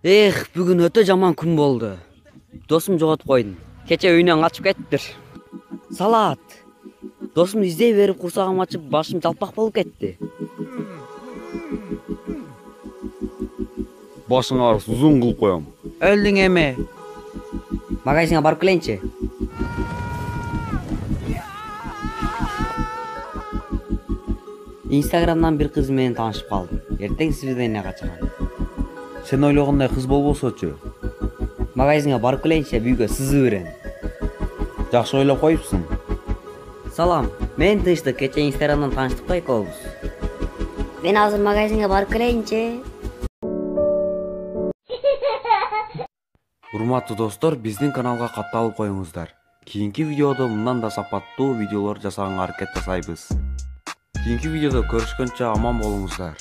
Бүгүн өтө жаман күн болду. Досум жоготуп койдум. Кече үйүнөн качып кеттир. Салат. Досумду издей берип курсагым ачып, башым жалпак болуп кетти. Башыңа узун кылып коем. Өлдүң эми. Магазинге барып келейинчи. Инстаграмдан бир кыз менен таанышып калдым. Эртең свиданияга чыгам. Сен ойлогондой кыз болбосочу. Магазинге барып келейинчи, бүйгө сызып берем. Жакшы ойлоп коюпсуң. Салам, мен тынчтык, кече Инстаграмдан тааныштык да экөөбүз. Мен азыр магазинге барып келейинчи. Урматтуу достор, биздин каналга катталып коюңуздар. Кийинки видеодо мындан да сапаттуу видеолор жасаганга аракет жасайбыз. Кийинки видеодо көрүшкөнчө аман болуңуздар.